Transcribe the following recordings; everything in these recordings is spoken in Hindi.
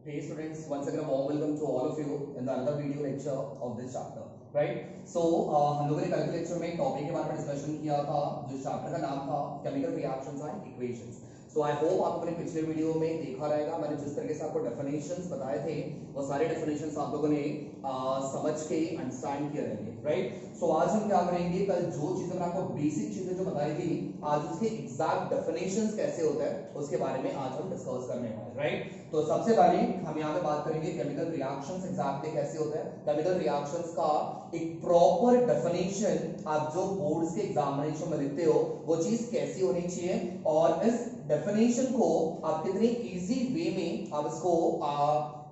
Hey students, once again a warm welcome to all of you in the another video lecture of this chapter, right? So हम लोगों ने कल के लेक्चर में एक टॉपिक के बारे में डिस्कशन किया था, जिस चैप्टर का नाम था chemical reactions and equations. So I hope आप लोगों ने पिछले वीडियो में देखा रहेगा, मैंने जिस तरीके से आपको डेफिनेशंस बताए थे वो सारे डेफिनेशंस आप लोगों ने समझ के अंडरस्टैंड किए रहेंगे, राइट? सो आज हम क्या करेंगे, कल जो चीजें मैंने आपको बेसिक चीजें जो बताई थी, आज उसके एग्जैक्ट डेफिनेशंस कैसे होता है उसके बारे में आज हम डिस्कस करने वाले हैं, राइट? तो सबसे पहले हम यहाँ पे बात करेंगे केमिकल रिएक्शंस एग्जैक्टली कैसे होते हैं। केमिकल रिएक्शंस का एक प्रॉपर डेफिनेशन आप जो बोर्ड्स के एग्जामिनेशन में लिखते हो वो चीज कैसी होनी चाहिए, और इस डेफिनेशन को आप कितने इजी वे में आप इसको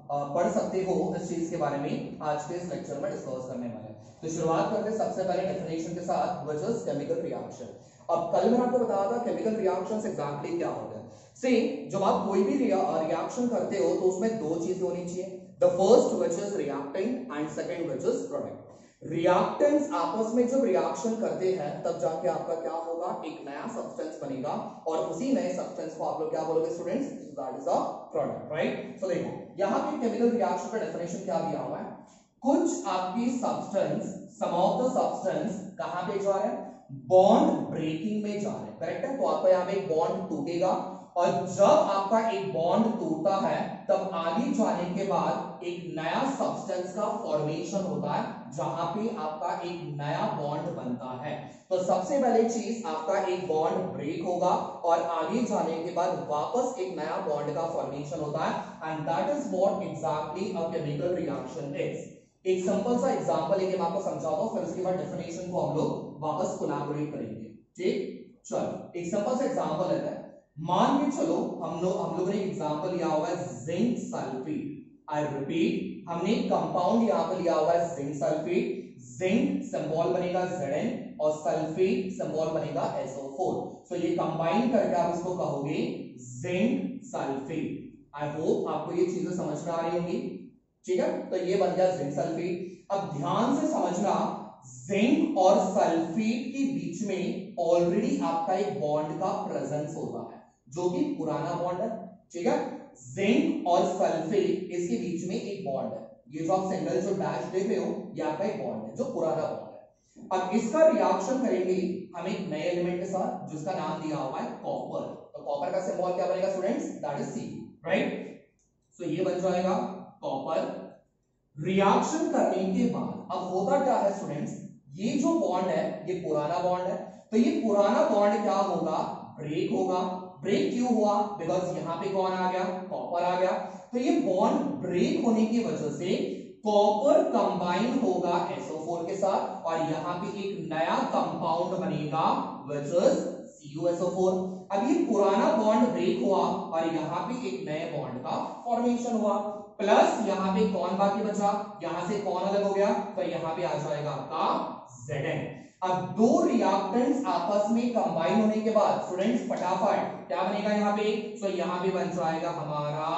पढ़ सकते हो, इस चीज के बारे में आज के इस लेक्चर में डिस्कस करने वाले हैं। तो शुरुआत करते हैं सबसे पहले डेफिनेशन के साथ, व्हिच इज केमिकल रिएक्शन। अब कल मैंने आपको बताया था केमिकल रिएक्शंस एग्जैक्टली क्या होता है। से जब आप कोई भी रिएक्शन करते हो तो उसमें दो चीजें होनी चाहिए, the first which is reactant and second which is product. Reactants आपस में जब रिएक्शन करते हैं तब जाके आपका क्या होगा, एक नया सब्सटेंस बनेगा, और उसी नए सब्सटेंस को आप लोग क्या बोलोगे students, that is a product, right? So देखो यहाँ पे केमिकल रिएक्शन का डेफिनेशन क्या दिया हुआ है, कुछ आपकी substance, some of the substance कहां पे जा रहे हैं, बॉन्ड ब्रेकिंग में जा रहे हैं, करेक्ट है? तो आपका यहाँ पे एक बॉन्ड टूटेगा, और जब आपका एक बॉन्ड टूटता है तब आगे जाने के बाद एक नया सब्सटेंस का फॉर्मेशन होता है, जहां पे आपका एक नया बॉन्ड बनता है। तो सबसे पहले चीज आपका एक बॉन्ड ब्रेक होगा और आगे जाने के बाद वापस एक नया बॉन्ड का फॉर्मेशन होता है, and that is what exactly a chemical reaction is. एक सिंपल सा एग्जांपल लेके मैं आपको समझाता हूं, फिर उसके बाद डेफिनेशन को हम लोग वापस कोलैबोरेट करेंगे, ठीक? चलो एक सिंपल सा एग्जांपल लेते हैं। मान के चलो हम लोगों ने एक एग्जांपल लिया हुआ है जिंक सल्फेट। आई रिपीट, हमने एक कंपाउंड यहां पे लिया हुआ है जिंक सल्फेट। जिंक सिंबल बनेगा Zn और सल्फेट सिंबल बनेगा SO4। सो ये कंबाइन करके आप इसको कहोगे जिंक सल्फेट। आई होप आपको ये चीजें समझ में आ रही होंगी, ठीक है? तो ये बन गया जिंक सल्फेट। अब ध्यान से समझना, जिंक और सल्फेट के बीच में ऑलरेडी आपका एक बॉन्ड का प्रेजेंस होता है, जो कि पुराना बॉन्ड है, ठीक है? जिंक और सल्फेट इसके बीच में एक बॉन्ड है, ये जो आप सिंगल जो डैश देख रहे हो ये आपका एक बॉन्ड है जो पुराना बॉन्ड है। अब इसका रिएक्शन करेंगे हम एक नए एलिमेंट के साथ जिसका नाम दिया हुआ है कॉपर। तो कॉपर का सिंबल क्या बनेगा students, that is Cu, right? So ये बन जाएगा कॉपर। रिएक्शन करने के बाद अब होता क्या है स्टूडेंट्स, ये जो बॉन्ड है ये पुराना बॉन्ड है, तो ये पुराना बॉन्ड क्या होगा, ब्रेक होगा। ब्रेक क्यों हुआ, बिकॉज यहां पे कौन आ गया, कॉपर आ गया। तो ये बॉन्ड ब्रेक होने की वजह से कॉपर कंबाइन होगा SO4 के साथ, और यहां पे एक नया कंपाउंड बनेगा व्हिच इज CuSO4। अब ये पुराना बॉन्ड ब्रेक हुआ और यहां पे एक नए बॉन्ड का फॉर्मेशन हुआ, प्लस यहां पे कौन बाकी बचा, यहां से कौन अलग हो गया, तो यहां पे आ जाएगा आपका Zn। अब दो रिएक्टेंट्स आपस में कंबाइन होने के बाद स्टूडेंट्स फटाफट क्या बनेगा यहाँ पे, तो यहाँ पे बन जाएगा हमारा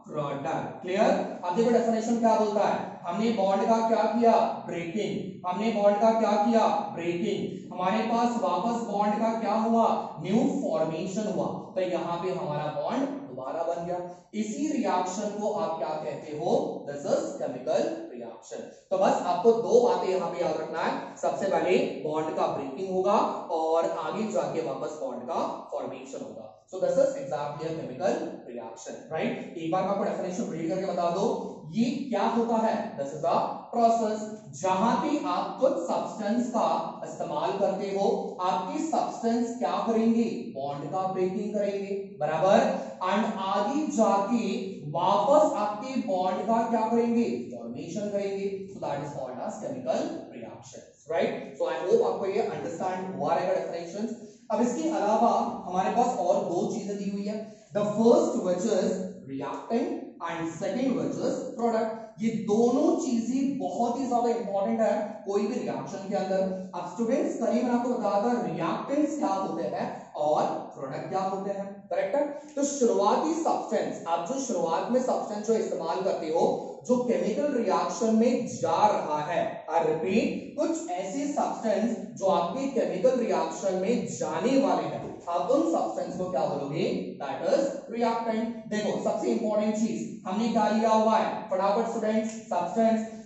प्रोडक्ट। क्लियर? अब देखो डेफिनेशन क्या बोलता है, हमने बॉन्ड का क्या किया, ब्रेकिंग। हमने बॉन्ड का क्या किया, ब्रेकिंग। हमारे पास वापस बॉन्ड का क्या हुआ, न्यू फॉर्मेशन हुआ, तो यहाँ पे हमारा बॉन्ड दोबारा बन गया। इसी रिएक्शन को आप क्या कहते हो, दिस इज केमिकल रिएक्शन। तो बस आपको दो बातें यहाँ पे याद रखना है, सबसे पहले बॉन्ड का ब्रेकिंग होगा और आगे जाके वापस बॉन्ड का फॉर्मेशन होगा। So this is exactly a chemical reaction, right? एक बार मैं आपको डेफिनेशन रीड करके बता दो, ये क्या होता है, दिस इज अ प्रोसेस जहां पे आप कुछ सब्सटेंस का इस्तेमाल करते हो, आपकी सब्सटेंस क्या करेंगे, बॉन्ड का ब्रेकिंग करेंगे, बराबर, एंड आगे जाके वापस आपके बॉन्ड का क्या करेंगे, फॉर्मेशन करेंगे। So that is called as chemical reactions, right? So I hope आपको ये अंडरस्टैंड हुआ रहेगा डेफिनेशंस। अब इसके अलावा हमारे पास और दो चीजें दी हुई है, the first which is reactant and second which is product. ये दोनों चीजें बहुत ही ज्यादा इंपॉर्टेंट है कोई भी रिएक्शन के अंदर। अब स्टूडेंट्स करीब मैंने आपको बताया था रिएक्टेंट्स क्या होते हैं और प्रोडक्ट क्या होते हैं, करेक्ट है? तो शुरुआती सब्सटेंस, आप जो शुरुआत में सब्सटेंस जो इस्तेमाल करते हो जो केमिकल रिएक्शन में जा रहा है, आई रिपीट, कुछ ऐसे सब्सटेंस जो आपके केमिकल रिएक्शन में जाने वाले हैं, आप उन सब्सटेंस को क्या बोलोगे, दैट इज रिएक्टेंट। देखो सबसे इंपॉर्टेंट चीज हमने क्या लिया हुआ है, फटाफट स्टूडेंट्स,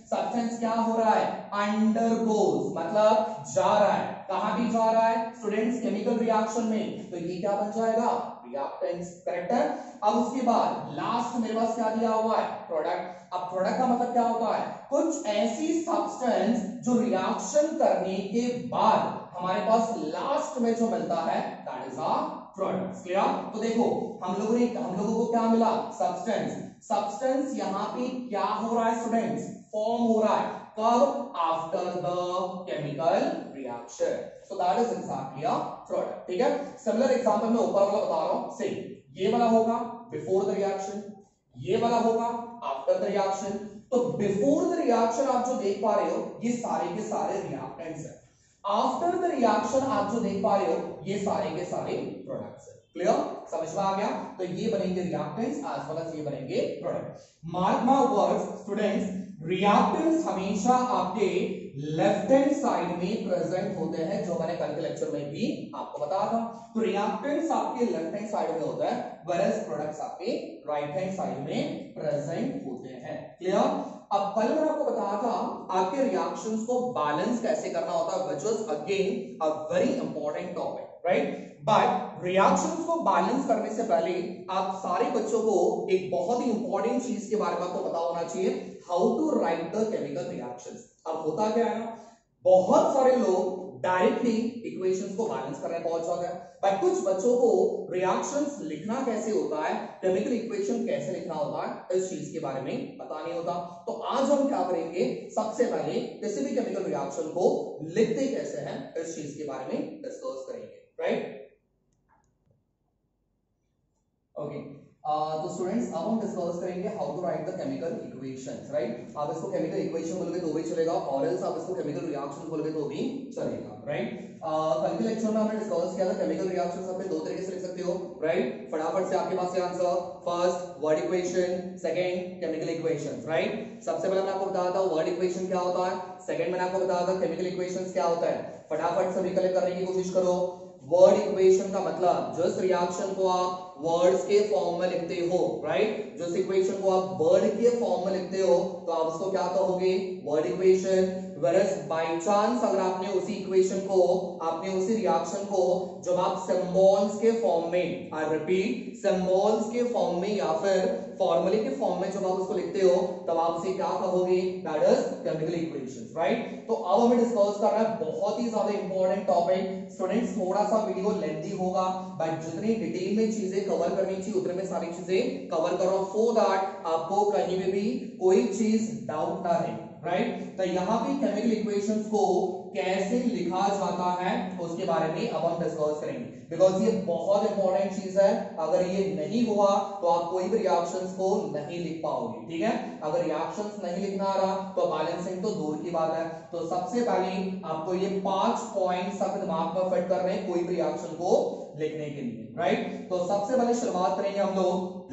सब्सटेंस क्या हो रहा है, अंडरगोज मतलब जा रहा है, कहां भी जा रहा है स्टूडेंट्स, केमिकल रिएक्शन में, तो ये क्या बन जाएगा, रिएक्टेंट्स, करेक्ट है। अब उसके बाद लास्ट मेरे पास क्या दिया हुआ है, प्रोडक्ट। अब प्रोडक्ट का मतलब क्या होता है, कुछ ऐसी सब्सटेंस जो रिएक्शन करने के बाद हमारे पास लास्ट में जो मिलता है, that is a product. Clear. तो देखो हम लोगों को क्या मिला, सब्सटेंस यहां पे क्या हो रहा है स्टूडेंट्स, फॉर्म हो रहा है, कब, after the chemical reaction, so that is exactly a product. ठीक है। सिमिलर एग्जांपल में ऊपर वाला बता रहा हूं, से ये वाला होगा बिफोर द रिएक्शन, ये वाला होगा आफ्टर द रिएक्शन। तो बिफोर द रिएक्शन आप जो देख पा रहे हो ये सारे के सारे रिएक्टेंट्स हैं, आफ्टर द रिएक्शन आप जो देख पा रहे हो ये सारे के सारे प्रोडक्ट्स हैं। क्लियर, समझ में आ गया। तो ये बनेंगे रिएक्टेंट्स एज वेल एज ये बनेंगे product. Mark my words students, reactants हमेशा आपके लेफ्ट हैंड साइड में प्रेजेंट होते हैं, जो मैंने कल के लेक्चर में भी आपको बताया था। तो रिएक्टेंट्स आपके लेफ्ट हैंड साइड में होता है, व्हेयरएज प्रोडक्ट्स आपके राइट हैंड साइड में प्रेजेंट होते हैं। क्लियर। अब कल मैंने आपको बताया था आपके रिएक्शंस को बैलेंस कैसे करना होता है, which was again a very important topic, right. But reactions को बैलेंस करने से पहले आप सारे बच्चों को एक बहुत ही इंपॉर्टेंट चीज के बारे में आपको पता होना चाहिए, how to write the chemical reactions. अब होता क्या है ना, बहुत सारे लोग डायरेक्टली इक्वेशंस को बैलेंस करने पहुंच जाते हैं, बट कुछ बच्चों को रिएक्शंस लिखना कैसे होता है, केमिकल इक्वेशन कैसे लिखना होता है, इस चीज के बारे में पता नहीं होता। तो आज हम क्या करेंगे, सबसे पहले किसी भी केमिकल रिएक्शन को लिखते कैसे हैं, इस चीज के बारे में डिस्कस करेंगे, राइट। ओके तो स्टूडेंट्स अब हम डिस्कस करेंगे how to write the chemical equations, right. आप इसको केमिकल इक्वेशन बोलोगे तो भी चलेगा, और एल्स आप इसको केमिकल रिएक्शन बोलोगे तो भी चलेगा, राइट। कल के लेक्चर में हमने डिस्कस किया था केमिकल रिएक्शंस आप दो तरीके से लिख सकते हो, राइट। फटाफट से आपके पास ये answer, first word equation, second chemical equations, right. सबसे पहले मैंने आपको बताया था वर्ड इक्वेशन क्या होता है, सेकंड मैंने आपको बताया था केमिकल इक्वेशंस क्या होता है। फटाफट से रिकलेक्ट करने की कोशिश करो। वर्ड इक्वेशन का मतलब जिस रिएक्शन को आप वर्ड्स के फॉर्म में लिखते हो, राइट, जिस इक्वेशन को आप वर्ड के फॉर्म में लिखते हो तो आप उसको क्या कहोगे, word equation. whereas by chance अगर आपने उसी इक्वेशन को, आपने उसी रिएक्शन को जब आप सिंबल्स के फॉर्म में, आई रिपीट, सिंबल्स के फॉर्म में या फिर फॉर्मूले के फॉर्म में जब आप उसको लिखते हो तब आप उसे क्या कहोगे, that is chemical equations, right. तो अब हमें डिस्कस करना है बहुत ही ज्यादा इंपॉर्टेंट टॉपिक। स्टूडेंट्स थोड़ा सा वीडियो लेंथी होगा, बट जितनी डिटेल में चीजें कवर करनी चाहिए उतने में सारी चीजें कवर करो, सो दैट आपको कहीं में भी कोई चीज डाउट ना रहे, राइट। तो यहाँ पे केमिकल इक्वेशंस को कैसे लिखा जाता है उसके बारे में अब हम डिस्कस करेंगे, बिकॉज ये बहुत इंपॉर्टेंट चीज है। अगर ये नहीं हुआ तो आप कोई भी रिएक्शंस को नहीं लिख पाओगे, ठीक है। अगर रिएक्शंस नहीं लिखना आ रहा तो बैलेंसिंग तो दूर की बात है। तो सबसे पहले आपको ये 5 पॉइंट्स अपने दिमाग में फिट करने हैं कोई भी रिएक्शन को लिखने के लिए, राइट। तो सबसे पहले शुरुआत करेंगे हम लोग।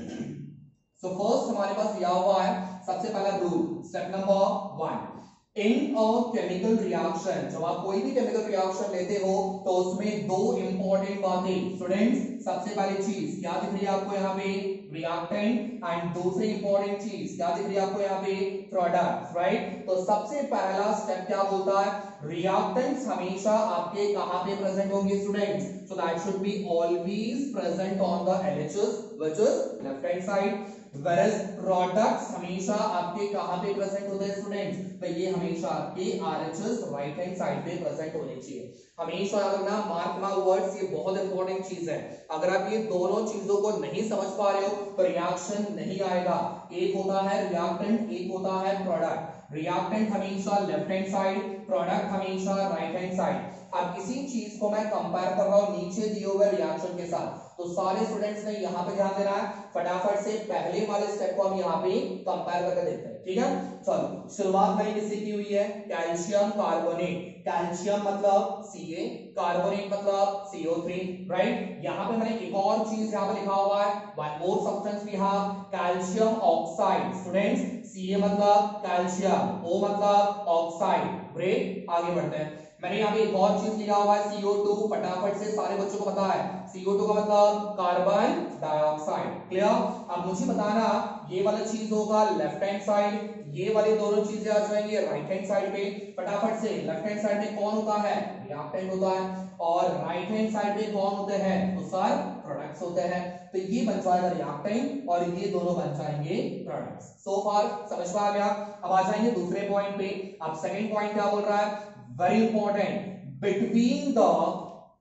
सो फर्स्ट हमारे पास दिया हुआ है सबसे पहला rule, step number 1, in a chemical reaction, जब आप कोई भी केमिकल रिएक्शन लेते हो तो उसमें दो इंपॉर्टेंट बातें स्टूडेंट्स, सबसे पहली चीज क्या दिख रही है आपको यहाँ पे, रिएक्टेंट, एंड दूसरी इंपॉर्टेंट चीज क्या दिख रही है आपको यहाँ पे, प्रोडक्ट, राइट। तो सबसे पहला स्टेप क्या बोलता है, रिएक्टेंट्स हमेशा आपके कहां पे प्रेजेंट होंगे students, so that should be always present on the LHS which is left hand side, whereas products हमेशा आपके कहां पे प्रेजेंट होते हैं स्टूडेंट्स, तो ये हमेशा आपके RHS राइट हैंड साइड पे प्रेजेंट होने चाहिए हमेशा। अगर ना मार्क माय वर्ड्स, ये बहुत इंपॉर्टेंट चीज है। अगर आप ये दोनों चीजों को नहीं समझ पा रहे हो तो रिएक्शन नहीं आएगा। एक होता है रिएक्टेंट, एक होता है प्रोडक्ट। रिएक्टेंट हमेशा लेफ्ट हैंड साइड, प्रोडक्ट हमेशा राइट हैंड साइड। अब इसी चीज को मैं कंपेयर कर रहा हूं नीचे दिए हुए रिएक्शन के साथ, तो सारे स्टूडेंट्स ने यहाँ पे ध्यान देना है। फटाफट से पहले वाले स्टेप को हम यहाँ पे कंपेयर करके देखते हैं, ठीक है। चलो शुरुआत मैंने किससे की हुई है, कैल्शियम कार्बोनेट। कैल्शियम मतलब Ca, कार्बोनेट मतलब CO3, राइट। यहाँ पे मैंने एक और चीज यहाँ पे लिखा हुआ है, one more substance we have, calcium oxide. Students Ca मतलब कैल्शियम, O मतलब ऑक्साइड, ग्रेट। आगे बढ़ते हैं। मैंने यहाँ पे एक और चीज लिखा हुआ है CO2, फटाफट से सारे बच्चों को पता है CO2 का मतलब कार्बन डाइऑक्साइड। क्लियर? अब मुझे बताना ये वाला चीज होगा लेफ्ट हैंड साइड, ये वाली दोनों चीजें आ जाएंगी राइट हैंड साइड पे। फटाफट से लेफ्ट हैंड साइड में कौन होता है? रिएक्टेंट होता है, और राइट हैंड साइड में कौन होते हैं? तो सर प्रोडक्ट्स होते हैं। तो ये बन जाएगा रिएक्टेंट और ये दोनों बन जाएंगे प्रोडक्ट्स। सो फार समझ में आ गया? अब आ जाएंगे दूसरे पॉइंट पे। अब सेकंड पॉइंट क्या बोल रहा है? Very important, between the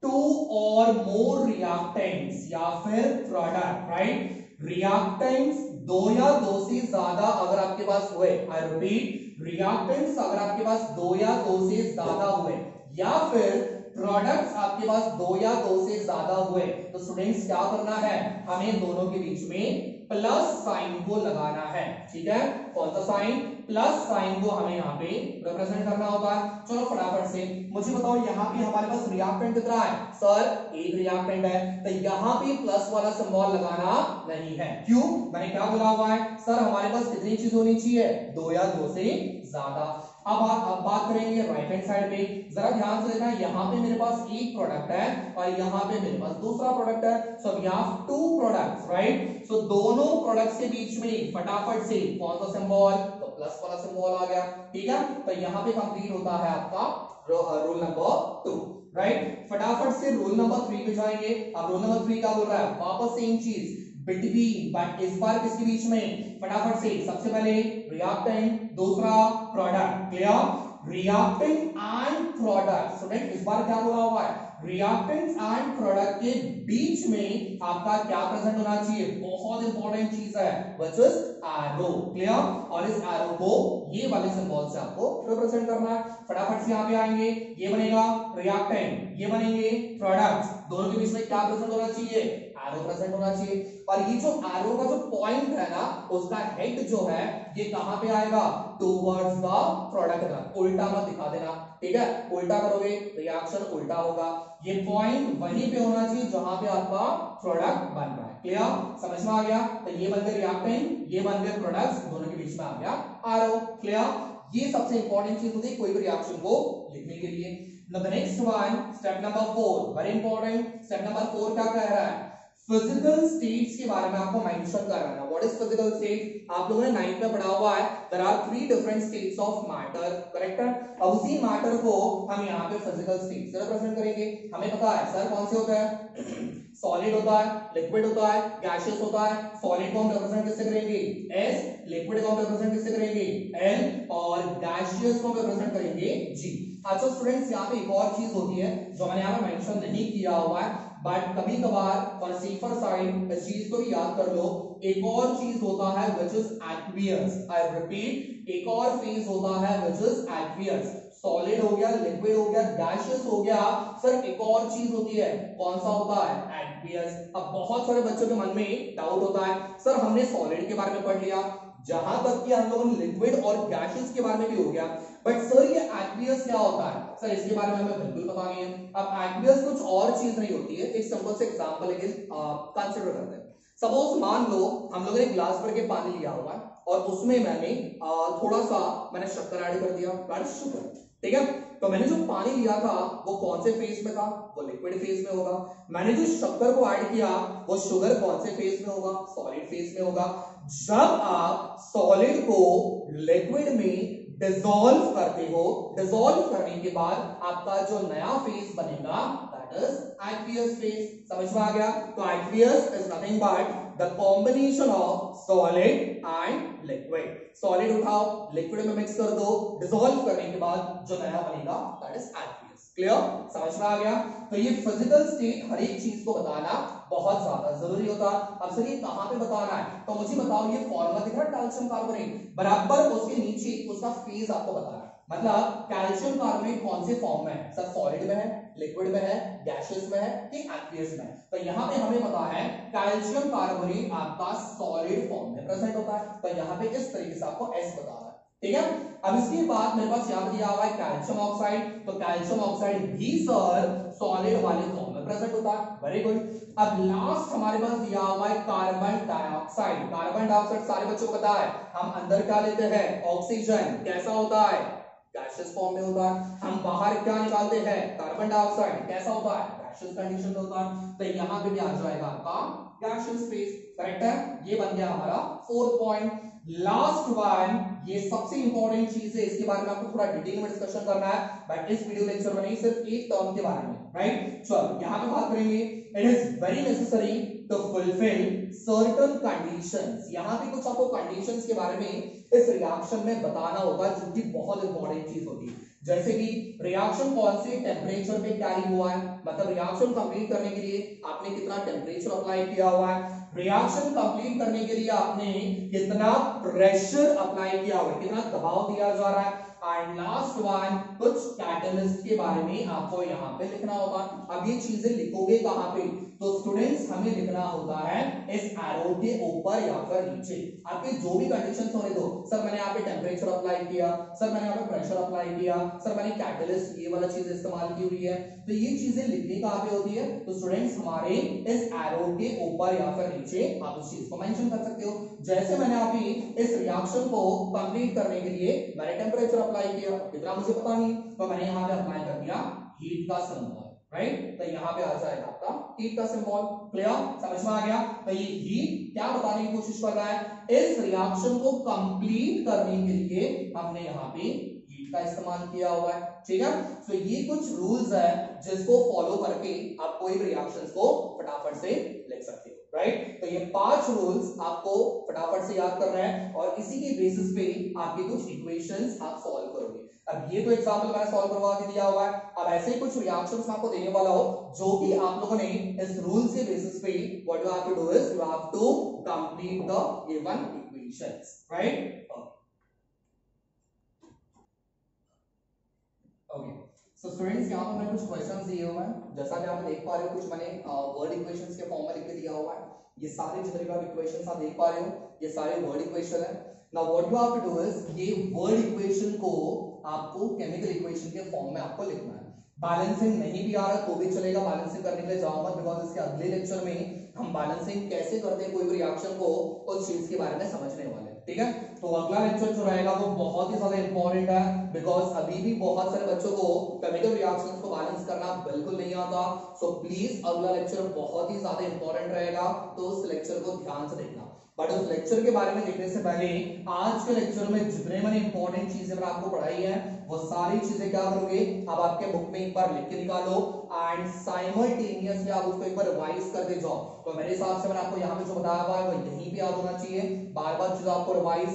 two और मोर रिएक्टेंट्स या फिर प्रोडक्ट, राइट? रिएक्टेंट्स दो या दो से ज्यादा अगर आपके पास हुए, आई रिपीट, रिएक्टेंट्स अगर आपके पास दो या दो से ज्यादा हुए, या फिर प्रोडक्ट्स आपके पास दो या दो से ज्यादा हुए, तो स्टूडेंट्स क्या करना है? हमें दोनों के बीच में प्लस साइन को लगाना है। ठीक है? कौन सा साइन? प्लस साइन को हमें यहाँ पे रिप्रेजेंट करना होगा। चलो फटाफट से मुझे बताओ, यहाँ पे हमारे पास रिएक्टेंट कितना है? सर एक रिएक्टेंट है, तो यहाँ पे प्लस वाला सिंबल लगाना नहीं है। क्यों? मैंने क्या बोला हुआ है? सर हमारे पास कितनी चीज होनी चाहिए? दो या दो से ज्यादा। अब बात करेंगे राइट हैंड साइड पे। जरा ध्यान से देखना, यहाँ पे मेरे पास एक प्रोडक्ट है और यहाँ पे मेरे पास दूसरा प्रोडक्ट है। So we have two products, right? So दोनों प्रोडक्ट्स के बीच में फटाफट से कौन सा सिंबल? तो प्लस वाला सिंबल आ गया। ठीक है? तो यहाँ पे कंप्लीट होता है आपका रूल नंबर 2, राइट? फटाफट से रूल नंबर 3 पे जाएंगे। अब रूल नंबर 3 क्या बोल रहा है? वापस सेम चीज, बिटवीन, बट इस बार किसके बीच में? फटाफट से, सबसे पहले रिएक्टेंट, दूसरा product. Clear? Reactant and product. Student इस बार क्या बोला हुआ है? रिएक्टेंट एंड प्रोडक्ट के बीच में आपका क्या प्रेजेंट होना चाहिए? बहुत इंपॉर्टेंट चीज है, व्हिच इज एरो। क्लियर? और इस एरो को ये वाले सिंबल से आपको रिप्रेजेंट करना है। फटाफट से यहाँ पे आएंगे, ये बनेगा रिएक्टेंट, ये बनेंगे प्रोडक्ट्स, दोनों के बीच में क्या प्रेजेंट होना चाहिए? एरो प्रेजेंट होना चाहिए। और ये जो एरो का जो पॉइंट है ना, उसका हेड जो है ये कहां पे आएगा? Towards the product. उल्टा मत दिखा देना, ठीक है? उल्टा करोगे रिएक्शन उल्टा होगा। ये पॉइंट वहीं पे होना चाहिए जहां पे आपका प्रोडक्ट बन रहा है। क्लियर? समझ में आ गया? तो ये बन गए रिएक्टेंट, ये बन गए प्रोडक्ट्स, दोनों के बीच में आ गया एरो। क्लियर? ये सबसे इंपॉर्टेंट चीज होती है कोई भी रिएक्शन को लिखने के लिए। Now the next one, step number 4, very important. Step number 4 क्या कह रहा है? फिजिकल स्टेट्स के बारे में आपको मेंशन कर रहा है। What is physical state? आप लोगों ने 9th में पढ़ा हुआ है, there are 3 different states of matter, correct है? अब उसी मैटर को हम यहाँ पे फिजिकल स्टेट से रिप्रेजेंट करेंगे। हमें पता है सर कौन से होता है? सॉलिड होता है, लिक्विड होता है, गैसियस होता है। सॉलिड को हम रिप्रेजेंट किससे करेंगे? S, लिक्विड को हम रिप्रेजेंट किससे करेंगे? L, और गैसियस को हम रिप्रेजेंट करेंगे G। अच्छा स्टूडेंट्स, यहाँ पे एक और चीज होती है जो मैंने यहाँ पे मेंशन नहीं किया हुआ है, बट कभी कभार फॉर सेफर साइड इस चीज को भी याद कर लो। एक और चीज होता है which is aqueous. I repeat, एक और फेज होता है व्हिच इज एक्वियस। सॉलिड हो गया, लिक्विड हो गया, गैसियस हो गया, सर एक और चीज होती है, कौन सा होता है? एक्वियस। अब बहुत सारे बच्चों के मन में डाउट होता है, सर हमने सॉलिड के बारे में पढ़ लिया, जहां तक कि हम लोगों ने लिक्विड और गैसियस के बारे में भी हो गया, बट सर ये एक्वियस क्या होता है? सर इसके बारे में हमें बिल्कुल पता नहीं है। अब एक्वियस कुछ और चीज नहीं होती है। एक सिंपल से एग्जांपल लेके कंसीडर करते हैं। सपोज मान लो हम लोगों ने ग्लास भर के पानी लिया हुआ है और उसमें मैंने थोड़ा सा मैंने शक्कर ऐड कर दिया, दैट इज शुगर। ठीक है? तो मैंने जो पानी लिया था वो कौन से फेज में था? वो लिक्विड फेज में होगा। मैंने जो शक्कर को ऐड किया वो शुगर कौन से फेज में होगा? सॉलिड फेज में होगा। जब आप सॉलिड को लिक्विड में डिसॉल्व करते हो, डिसॉल्व करने के बाद आपका जो नया फेज बनेगा दैट इज एक्वियस फेज। समझ में आ गया? तो aqueous is nothing but the combination of solid and liquid. Solid उठाओ, लिक्विड में मिक्स कर दो, डिसॉल्व करने के बाद जो नया बनेगा दैट इज एक्वियस। क्लियर? समझ में आ गया? तो ये फिजिकल स्टेट हर एक चीज को बताना बहुत ज्यादा जरूरी होता है। अब सर ये कहां पे बताना है? तो मुझे बताओ, ये फॉर्मूला दिख रहा है कैल्शियम कार्बोनेट, बराबर उसके नीचे उसका फेज आपको बताना है। मतलब कैल्शियम कार्बोनेट कौन से फॉर्म में है? सर सॉलिड में है, लिक्विड में है, गैसियस में है कि एक्वियस में है? तो यहाँ पे हमें पता है कैल्शियम कार्बोनेट आपका सॉलिड फॉर्म में प्रेजेंट होता है। तो यहाँ पे इस तरीके से आपको S बताना है। ठीक है? अब इसके बाद मेरे पास यहाँ दिया हुआ है कैल्शियम ऑक्साइड। तो कैल्शियम ऑक्साइड भी सर सॉलिड वाले फॉर्म में प्रेजेंट होता है। Very good. अब लास्ट हमारे पास दिया हुआ है कार्बन डाइऑक्साइड। कार्बन डाइऑक्साइड सारे बच्चों को पता है, हम अंदर क्या लेते हैं? ऑक्सीजन। कैसा होता है? गैसियस फॉर्म में होता है। हम बाहर क्या निकालते हैं, कार्बन डाइऑक्साइड, कैसा होता है, गैसियस कंडीशन में होता है। तो यहाँ पे भी आ जाएगा आपका गैसियस फेज, करेक्ट है। ये बन गया हमारा फोर्थ पॉइंट। लास्ट वन, ये सबसे इंपॉर्टेंट चीज है, इसके बारे में आपको थोड़ा डिटेल में डिस्कशन करना है, बट इस वीडियो लेक्चर में नहीं, सिर्फ एक टर्म के बारे में, राइट। चलो यहाँ पे बात करेंगे, it is very necessary to fulfil certain conditions. यहाँ पे कुछ आपको कंडीशंस के बारे में इस रिएक्शन में बताना होगा, जो कि बहुत इंपॉर्टेंट चीज होती है। जैसे कि रिएक्शन कौन से टेम्परेचर पे कैरी हुआ है, मतलब रिएक्शन कंप्लीट करने के लिए आपने कितना टेम्परेचर अप्लाई किया हुआ है, रिएक्शन कंप्लीट करने के लिए आपने कितना प्रेशर अप्लाई किया हुआ है, कितना दबाव दिया जा रहा है, एंड लास्ट वन कुछ कैटलिस्ट के बारे में आपको यहाँ पे लिखना होगा। अब ये चीजें लिखोगे कहाँ पे, तो स्टूडेंट्स हमें लिखना होता है इस एरो के ऊपर या फिर नीचे। आपके जो भी कंडीशंस होने दो, सर मैंने यहाँ पे टेम्परेचर अप्लाई किया, सर मैंने यहाँ पे प्रेशर अप्लाई किया, सर मैंने कैटलिस्ट ये वाला चीज इस्तेमाल की हुई है, तो ये चीजें लिखनी कहाँ पे होती है, तो स्टूडेंट्स हमारे इस एरो के ऊपर या फिर नीचे आप उस चीज को मेंशन कर सकते हो। जैसे मैंने अभी इस रिएक्शन को कंप्लीट करने के लिए मैंने टेम्परेचर अप्लाई किया, कितना मुझे पता नहीं, तो मैंने यहाँ पे अप्लाई कर दिया हीट का सिंबल, राइट। तो यहाँ पे आ जाएगा आपका हीट का सिंबल, क्लियर, समझ में आ गया। तो ये हीट क्या बताने की कोशिश कर रहा है, इस रिएक्शन को कंप्लीट करने के लिए हमने यहाँ पे हीट का इस्तेमाल किया हुआ है, ठीक है। तो ये कुछ रूल्स है जिसको फॉलो करके आप कोई भी रिएक्शंस को फटाफट से लिख सकते हो, राइट। तो ये 5 रूल्स आपको फटाफट से याद करना है और इसी के बेसिस पे आपके कुछ इक्वेशंस आप सॉल्व करोगे। अब ये तो एग्जांपल मैंने सॉल्व करवा के दिया हुआ है, अब ऐसे ही कुछ रिएक्शंस मैं आपको देने वाला हूं जो कि आप लोगों ने इस रूल्स के बेसिस पे what you have to do is you have to complete the given equations, right. Okay, so students यहाँ पर मैंने कुछ क्वेश्चंस दिए हुए हैं, जैसा कि आप देख पा रहे हो, कुछ मैंने वर्ड इक्वेशंस के फॉर्म में लिख के दिया हुआ है। ये सारे जितने भी इक्वेशंस आप देख पा रहे हो, ये सारे वर्ड इक्वेशन है। Now what you have to do is ये वर्ड इक्वेशन को आपको केमिकल इक्वेशन के फॉर्म में आपको लिखना है। बैलेंसिंग नहीं भी आ रहा तो भी चलेगा, बैलेंसिंग करने के लिए जाओ मत, बिकॉज इसके अगले लेक्चर में हम बैलेंसिंग कैसे करते हैं कोई भी रिएक्शन को उस चीज के बारे में समझने वाले हैं, ठीक है। तो अगला लेक्चर जो रहेगा वो बहुत ही ज्यादा इंपॉर्टेंट है, बिकॉज अभी भी बहुत सारे बच्चों को केमिकल रिएक्शंस को बैलेंस करना बिल्कुल नहीं आता। सो प्लीज अगला लेक्चर बहुत ही ज्यादा इंपॉर्टेंट रहेगा, तो उस लेक्चर को ध्यान से देखना। बट उस लेक्चर के बारे में देखने से पहले आज के लेक्चर में जितने मैंने इंपॉर्टेंट चीजें मैंने आपको पढ़ाई है वो सारी चीजें क्या करोगे, अब आपके बुक में एक बार लिख के निकालो एंड साइमल्टेनियसली आप उसको एक बार रिवाइज करके जाओ। तो मेरे हिसाब से मैंने आपको यहाँ पे जो बताया हुआ है वो यहीं पे याद होना चाहिए, बार बार चीज आपको रिवाइज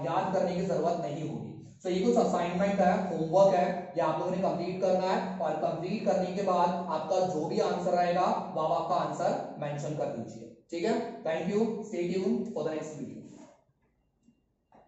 याद करने की जरूरत नहीं होगी। तो ये कुछ असाइनमेंट है, होमवर्क है, ये आप लोगों ने कंप्लीट करना है और कंप्लीट करने के बाद आपका जो भी आंसर रहेगा वो आप आपका आंसर मेंशन कर दीजिए, ठीक है। Thank you, stay tuned for the next video.